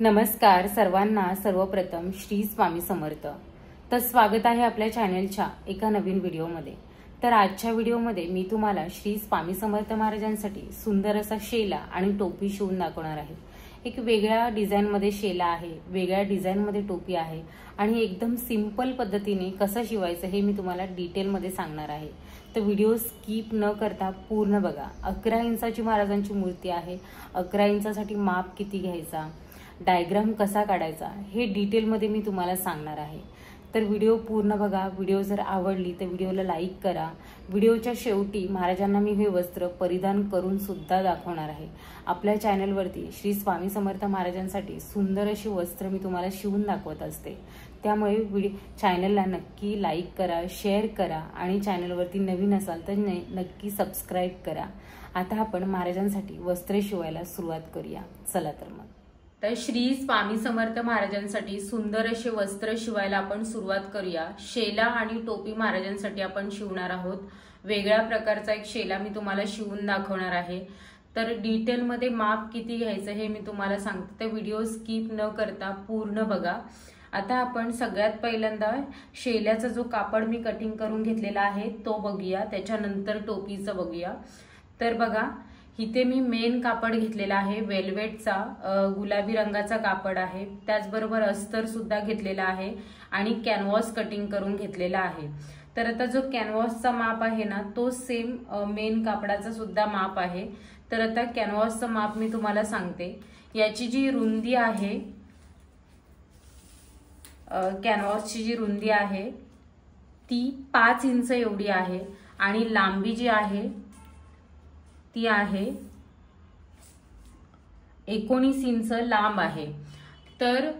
नमस्कार सर्वांना। सर्वप्रथम श्री स्वामी समर्थ। तर स्वागत आहे आपल्या चॅनलच्या एका नवीन व्हिडिओमध्ये। तर आजच्या व्हिडिओमध्ये मी तुम्हाला श्री स्वामी समर्थ महाराजांसाठी सुंदर असा शेला आणि टोपी शिवून दाखवणार आहे। एक वेगळ्या डिझाईनमध्ये शेला आहे, वेगळ्या डिझाईनमध्ये टोपी आहे आणि एकदम सिंपल पद्धतीने कसं शिवायचं हे मी तुम्हाला डिटेलमध्ये सांगणार आहे। तर व्हिडिओ स्किप न करता पूर्ण बघा। 11 इंचाची महाराजांची मूर्ती आहे। 11 इंचासाठी माप किती घ्यायचा, डायग्राम कसा काढायचा हे डिटेलमध्ये मी तुम्हाला सांगणार आहे। तर व्हिडिओ पूर्ण बघा। व्हिडिओ जर आवडली तर व्हिडिओला लाईक करा। व्हिडिओच्या शेवटी महाराजांना मी हे वस्त्र परिधान करून सुद्धा दाखवणार आहे। आपल्या चॅनलवरती श्री स्वामी समर्थ महाराजांसाठी सुंदर अशी वस्त्र मी तुम्हाला शिवून दाखवत असते। त्यामुळे चॅनलला नक्की लाईक करा, शेअर करा आणि चॅनलवरती नवीन असाल तर नक्की सबस्क्राईब करा। आता आपण महाराजांसाठी वस्त्र शिवायला सुरुवात करूया। चला तर मग। तर श्री स्वामी समर्थ महाराजांसाठी सुंदर असे वस्त्र शिवायला आपण सुरुवात करूया। शेला आणि टोपी महाराजांसाठी आपण शिवणार आहोत। वेगळ्या प्रकारचा एक शेला मी तुम्हाला शिवून दाखवणार आहे। तर डिटेलमध्ये माप किती घ्यायचं हे मी तुम्हाला सांगते, तर व्हिडिओ स्किप न करता पूर्ण बघा। आता आपण सगळ्यात पहिल्यांदा शेल्याचा जो कापड मी कटिंग करून घेतलेला आहे तो बघूया, त्याच्यानंतर टोपीचं बघूया। तर बघा, इथे मी मेन कापड घेतलेला आहे वेल्वेटचा, गुलाबी रंगाचा कापड आहे। त्याचबरोबर अस्तर सुद्धा घेतलेला आहे आणि कॅनव्हास कटिंग करून घेतलेला आहे। तर आता जो कॅनव्हासचा माप आहे ना तो सेम मेन कापडाचा सुद्धा माप आहे। तर आता कॅनव्हासचं माप मी तुम्हाला सांगते। याची जी रुंदी आहे, कॅनव्हासची जी रुंदी आहे ती 5 इंच एवढी आहे आणि लांबी जी आहे ती आहे 19 इंच लांब आहे। तर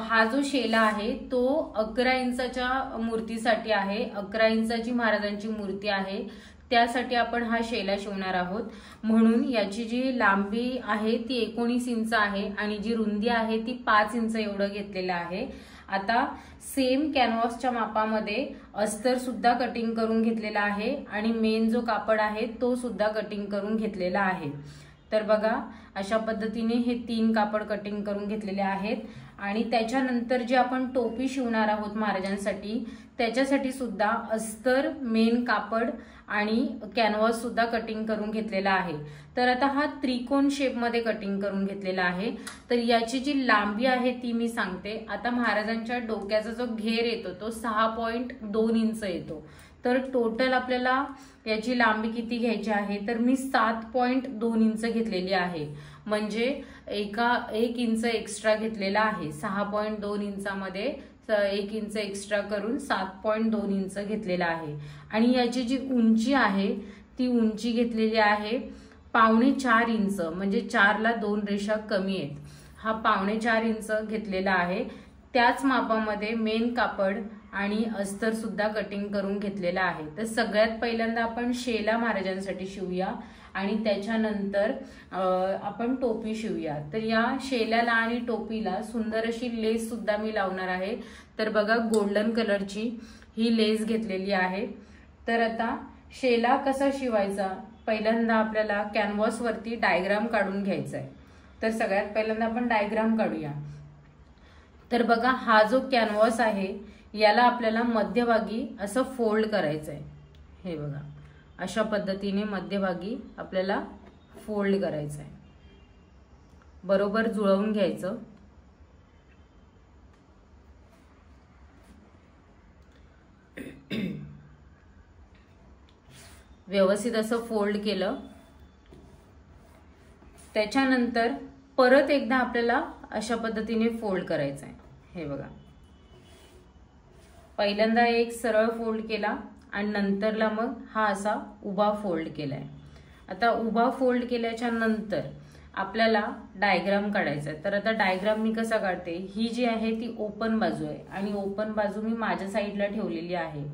हा जो शेला आहे तो 11 इंचाच्या मूर्तीसाठी आहे। 11 इंचाची महाराजांची मूर्ती आहे, त्यासाठी आपण हा शेला शिवणार आहोत। म्हणून याची जी लांबी आहे ती 19 इंच आहे आणि जी रुंदी आहे ती 5 इंच एवढं घेतलेलं आहे। आता सेम कॅनव्हासच्या मापामध्ये अस्तर सुद्धा कटिंग करून घेतलेला आहे आणि मेन जो कापड आहे तो सुद्धा कटिंग करून घेतलेला आहे। तर बघा, अशा पद्धतीने हे 3 कापड कटिंग करून घेतलेले आहेत। आणि त्याच्यानंतर जे आपण टोपी शिवणार आहोत महाराजांसाठी त्याच्यासाठी सुद्धा अस्तर, मेन कापड आणि कॅनव्हास सुद्धा कटिंग करून घेतलेला आहे। तर आता हा त्रिकोण शेप मध्ये कटिंग करून घेतलेला आहे। तर याची जी लांबी आहे ती मी सांगते। आता महाराजांच्या डोक्याचा जो घेर येतो तो 6.2 इंच येतो। तर टोटल आपल्याला याची लांबी किती घ्यायची आहे, तर मी 7.2 इंच घेतलेली आहे। म्हणजे 1 इंच एक्स्ट्रा घेतलेला आहे। 6.2 इंचामध्ये 1 इंच एक्स्ट्रा करून 7.2 इंच घेतलेला आहे। आणि याची जी उंची आहे ती उंची घेतलेली आहे 4.25 इंच, म्हणजे 4 ला 2 रेषा कमी आहेत। हा 4.25 इंच घेतलेला आहे। त्याच मापामध्ये मेन कापड आणि अस्तर सुद्धा कटिंग करून घेतलेला आहे। तर सगळ्यात पहिल्यांदा आपण शेला महाराजांसाठी शिवूया आणि त्याच्यानंतर आपण टोपी शिवूया। तर या शेल्याला आणि टोपीला सुंदर अशी लेस सुद्धा मी लावणार आहे। तर बघा, गोल्डन कलरची ही लेस घेतलेली आहे। तर आता शेला कसा शिवायचा, पहिल्यांदा आपल्याला कॅनव्हास वरती डायग्राम काढून घ्यायचा आहे। तर सगळ्यात पहिल्यांदा आपण डायग्राम काढूया। तर बघा, हा जो कॅनव्हास आहे याला आपल्याला मध्यभागी असं फोल्ड करायचं आहे। हे बघा, अशा पद्धतीने मध्यभागी आपल्याला फोल्ड करायचं आहे, बरोबर जुळवून घ्यायचं। व्यवस्थित असं फोल्ड केलं त्याच्यानंतर परत एकदा आपल्याला अशा पद्धतीने फोल्ड करायचं आहे। हे बघा, पहिल्यांदा एक सरळ फोल्ड केला आणि नंतरला मग हा असा उभा फोल्ड केलाय। आता उभा फोल्ड केल्याच्या नंतर आपल्याला डायग्राम काढायचा आहे। तर आता डायग्राम मी कसा काढते, ही जी आहे ती ओपन बाजू आहे आणि ओपन बाजू मी माझ्या साईडला ठेवलेली आहे।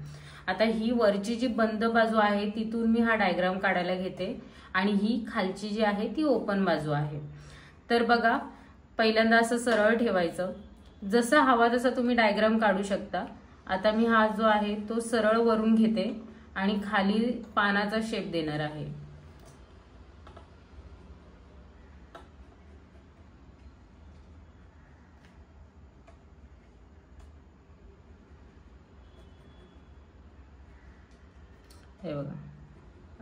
आता ही वरची जी बंद बाजू आहे तिथून मी हा डायग्राम काढायला घेते आणि ही खालची जी आहे ती ओपन बाजू आहे। तर बघा, पहिल्यांदा असं सरळ ठेवायचं, जसा हवा तसा तुम्ही डायग्राम काढू शकता। आता मी हा जो आहे तो सरळ वरून घेते आणि खाली पानाचा शेप देणार आहे। हे बघा,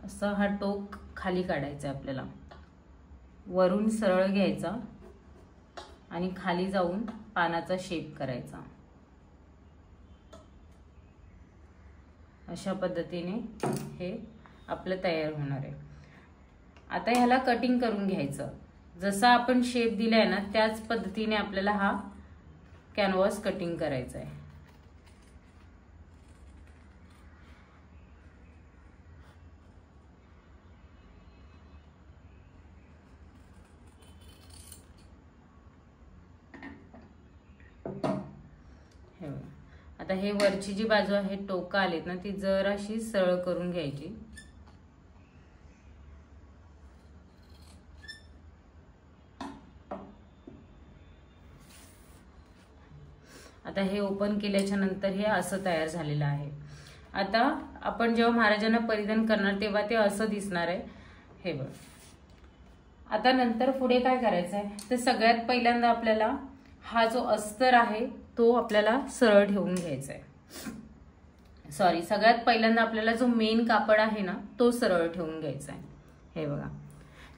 असं हा टोक खाली काढायचा आहे आपल्याला, वरून सरळ घ्यायचा आणि खाली जाऊन पानाचा शेप करायचा। अशा पद्धतीने हे आपलं तयार होणार आहे। आता ह्याला कटिंग करून घ्यायचं। जसा आपण शेप दिलाय ना त्याच पद्धतीने आपल्याला हा कॅनव्हास कटिंग करायचा आहे। आता हे वरची जी बाजू आहे टोका आलेत ना ती जराशी सरळ करून घ्यायची। आता हे ओपन केल्याच्या नंतर हे असं तयार झालेलं आहे। आता आपण जेव्हा महाराजांना परिधान करणार तेव्हा ते असं दिसणार आहे। हे बघ, आता नंतर पुढे काय करायचं आहे तर सगळ्यात पहिल्यांदा आपल्याला हा जो अस्तर आहे तो आपल्याला सरळ ठेवून घ्यायचा आहे। सगळ्यात पहिल्यांदा आपल्याला जो मेन कापड आहे ना तो सरळ ठेवून घ्यायचा आहे। हे बघा,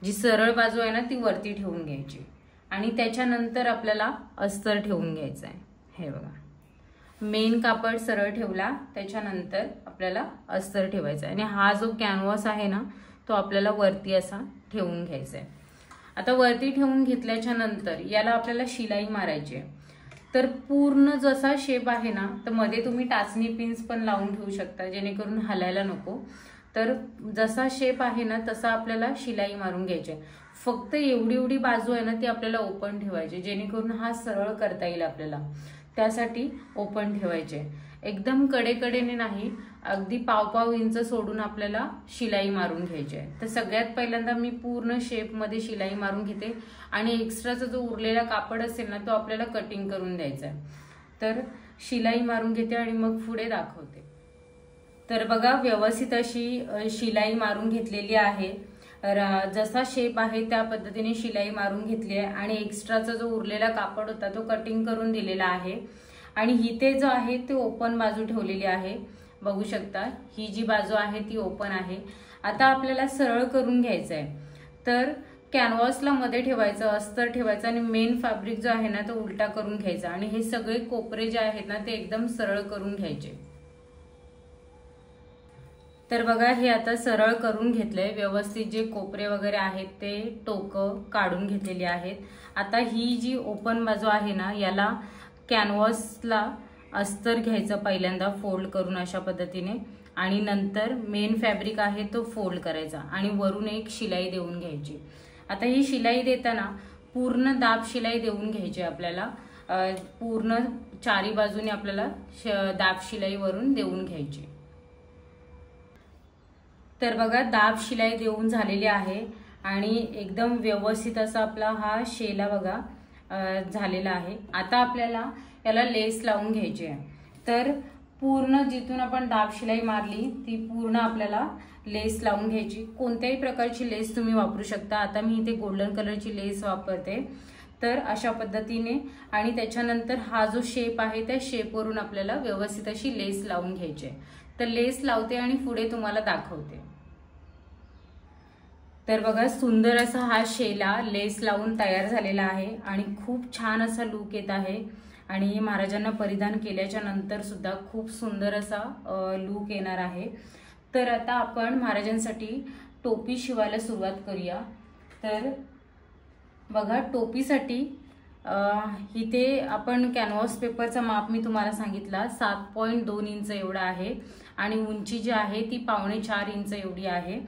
जी सरळ बाजू आहे ना ती वरती ठेवून घ्यायची आणि त्याच्यानंतर आपल्याला अस्तर ठेवून घ्यायचा आहे। हे बघा, मेन कापड सरळ ठेवला, त्याच्यानंतर आपल्याला अस्तर ठेवायचा आणि हा जो कॅनव्हास आहे ना तो आपल्याला वरती असा ठेवून घ्यायचा आहे। आता वरती ठेवून घेतल्याच्या नंतर याला आपल्याला शिलाई मारायची आहे। तर पूर्ण जसा शेप आहे ना तर मध्ये तुम्ही टाचणी पिन्स पण लावून ठेवू शकता जेणेकरून हलायला नको। तर जसा शेप आहे ना तसा आपल्याला शिलाई मारून घ्यायची आहे। फक्त एवढी बाजू आहे ना ती आपल्याला ओपन ठेवायची जेणेकरून हा सरळ करता येईल आपल्याला, त्यासाठी ओपन ठेवायचे। एकदम कडेकडेने नाही, अगदी पाव इंच सोडून आपल्याला शिलाई मारून घ्यायची आहे। तर सगळ्यात पहिल्यांदा मी पूर्ण शेप मध्ये शिलाई मारून घेते आणि एक्स्ट्राचा जो उरलेला कापड असेल ना तो आपल्याला कटिंग करून द्यायचा आहे। तर शिलाई मारून घेते आणि मग पुढे दाखवते। तर बघा, व्यवस्थित अशी शिलाई मारून घेतलेली आहे। जसा शेप आहे त्या पद्धतीने शिलाई मारून घेतली आहे आणि एक्स्ट्राचा जो उरलेला कापड होता तो कटिंग करून दिलेला आहे। आणि इथे जो आहे ते ओपन बाजू ठेवलेली आहे, बघू शकता ही जी बाजू आहे ती ओपन आहे। आता आपल्याला सरळ करून घ्यायचं आहे। तर कॅनव्हासला मध्ये ठेवायचं, अस्तर ठेवायचं आणि मेन फॅब्रिक जो आहे ना तो उलटा करून घ्यायचा आणि हे सगळे कोपरे जे आहेत ना ते एकदम सरळ करून घ्यायचे। तर बघा, हे आता सरळ करून घेतलंय, व्यवस्थित जे कोपरे वगैरे आहेत ते टोक काढून घेतलेली आहेत। आता ही जी ओपन बाजू आहे ना याला कॅनव्हासला अस्तर घ्यायचं पहिल्यांदा फोल्ड करून अशा पद्धतीने आणि नंतर मेन फॅब्रिक आहे तो फोल्ड करायचा आणि वरून एक शिलाई देऊन घ्यायची। आता ही शिलाई देताना पूर्ण दाब शिलाई देऊन घ्यायची आपल्याला, पूर्ण चारी बाजूने आपल्याला दाब शिलाई वरून देऊन घ्यायची। तर बघा, दाब शिलाई देऊन झालेली आहे आणि एकदम व्यवस्थित असा आपला हा शेला बघा झालेला आहे। आता आपल्याला याला लेस लावून घ्यायची आहे। तर पूर्ण जिथून आपण दाब शिलाई मारली ती पूर्ण आपल्याला लेस लावून घ्यायची। कोणत्याही प्रकारची लेस तुम्ही वापरू शकता। आता मी इथे गोल्डन कलरची लेस वापरते। तर अशा पद्धतीने आणि त्याच्यानंतर हा जो शेप आहे त्या शेपवरून आपल्याला व्यवस्थित अशी लेस लावून घ्यायची आहे। तर लेस लावते आणि पुढे तुम्हाला दाखवते। तर बघा, सुंदर असा हा शेला लेस लावून तयार झालेला आहे आणि खूप छान असा लुक येत आहे आणि महाराजांना परिधान केल्याच्या नंतर सुद्धा खूप सुंदर असा लुक येणार आहे। तर आता आपण महाराजांसाठी टोपी शिवायला सुरुवात करूया। तर बघा, टोपीसाठी इथे आपण कॅनव्हास पेपरचा माप मी तुम्हाला सांगितला 7.2 इंच एवढा आहे आणि उंची जी आहे ती 4.25 इंच एवढी आहे।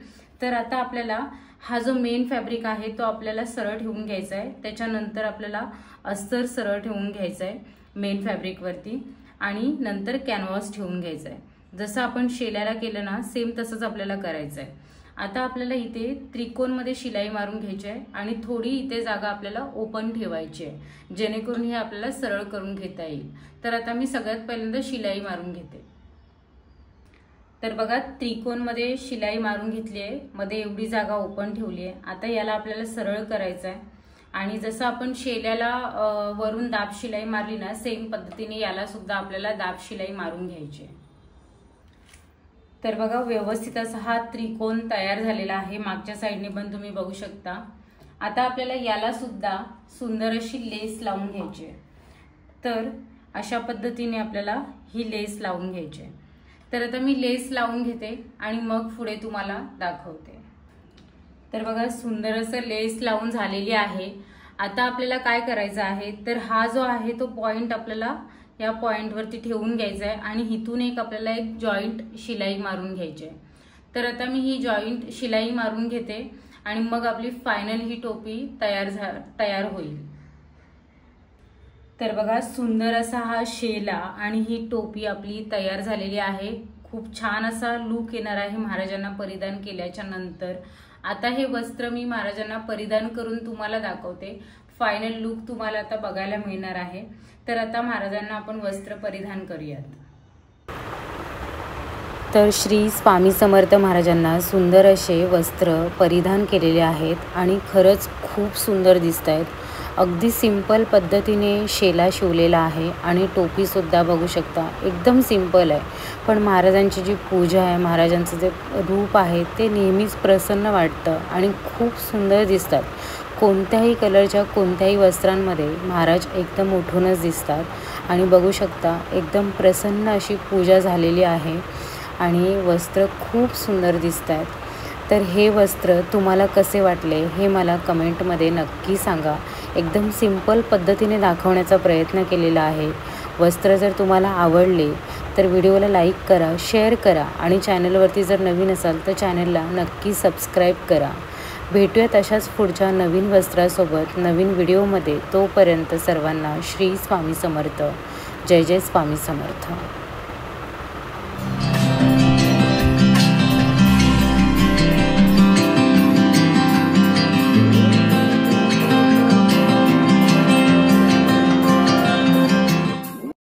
तर आता आपल्याला हा जो मेन फॅब्रिक आहे तो आपल्याला सरळ ठेवून घ्यायचा आहे। त्याच्यानंतर आपल्याला अस्तर सरळ ठेवून घ्यायचा आहे मेन फॅब्रिक वरती आणि नंतर कॅनव्हास ठेवून घ्यायचा आहे। जसं आपण शेल्याला केलं ना सेम तसंच आपल्याला करायचं आहे। आता आपल्याला इथे त्रिकोणमध्ये शिलाई मारून घ्यायची आहे आणि थोडी इथे जागा आपल्याला ओपन ठेवायची आहे जेणेकरून हे आपल्याला सरळ करून घेता येईल। तर आता मी सगळ्यात पहिल्यांदा शिलाई मारून घेते। तर बघा, त्रिकोणमध्ये शिलाई मारून घेतली आहे, मध्ये एवढी जागा ओपन ठेवली आहे। आता याला आपल्याला सरळ करायचं आहे आणि जसं आपण शेल्याला वरून दाब शिलाई मारली ना सेम पद्धतीने याला सुद्धा आपल्याला दाब शिलाई मारून घ्यायची आहे। तर बघा व्यवस्थित असा हा त्रिकोण तयार झालेला आहे, मागच्या साईडने पण तुम्ही बघू शकता। आता आपल्याला याला सुद्धा सुंदर अशी लेस लावून घ्यायची आहे। तर अशा पद्धतीने आपल्याला ही लेस लावून घ्यायची आहे। तर आता मी लेस लावून घेते आणि मग पुढे तुम्हाला दाखवते। तर बघा सुंदर असं लेस लावून झालेली आहे। आता आपल्याला काय करायचं आहे, तर हा जो आहे तो पॉइंट आपल्याला या पॉइंट वरती ठेवून घ्यायचा आहे आणि इथून आपल्याला एक जॉइंट शिलाई मारून घ्यायची आहे। तर आता मी ही जॉइंट शिलाई मारून घेते आणि मग आपली फायनल ही टोपी तयार होईल। तर बघा सुंदर असा हा शेला आणि ही टोपी आपली तयार झालेली आहे। खूप छान असा लुक येणार आहे महाराजांना परिधान केल्याच्या नंतर। आता हे वस्त्र मी महाराजांना परिधान करून तुम्हाला दाखवते। फायनल लुक तुम्हाला आता बघायला मिळणार आहे। तर आता महाराजांना आपण वस्त्र परिधान करूयात। तर श्री स्वामी समर्थ महाराजांना सुंदर असे वस्त्र परिधान केलेले आहेत आणि खरंच खूप सुंदर दिसत आहेत। अगदी सिंपल पद्धतीने शेला शिवलेला आहे आणि टोपी सुद्धा बघू शकता एकदम सिंपल आहे, पण महाराजांची जी पूजा आहे, महाराजांचं जे रूप आहे ते नेहमीच प्रसन्न वाटतं आणि खूप सुंदर दिसतात। कोणत्याही कलरच्या कोणत्याही वस्त्रांमध्ये महाराज एकदम उठूनच दिसतात आणि बघू शकता एकदम प्रसन्न अशी पूजा झालेली आहे आणि वस्त्र खूप सुंदर दिसत आहेत। तर हे वस्त्र तुम्हाला कसे वाटले हे मला कमेंटमध्ये नक्की सांगा। एकदम सिंपल पद्धतीने दाखवण्याचा प्रयत्न केलेला आहे। वस्त्र जर तुम्हाला आवडले तर व्हिडिओला लाईक करा, शेअर करा आणि चॅनलवरती जर नवीन असाल तर चॅनलला नक्की सबस्क्राईब करा। भेटूयात अशाच पुढच्या नवीन वस्त्रासोबत नवीन व्हिडिओमध्ये। तोपर्यंत सर्वांना श्री स्वामी समर्थ। जय जय स्वामी समर्थ।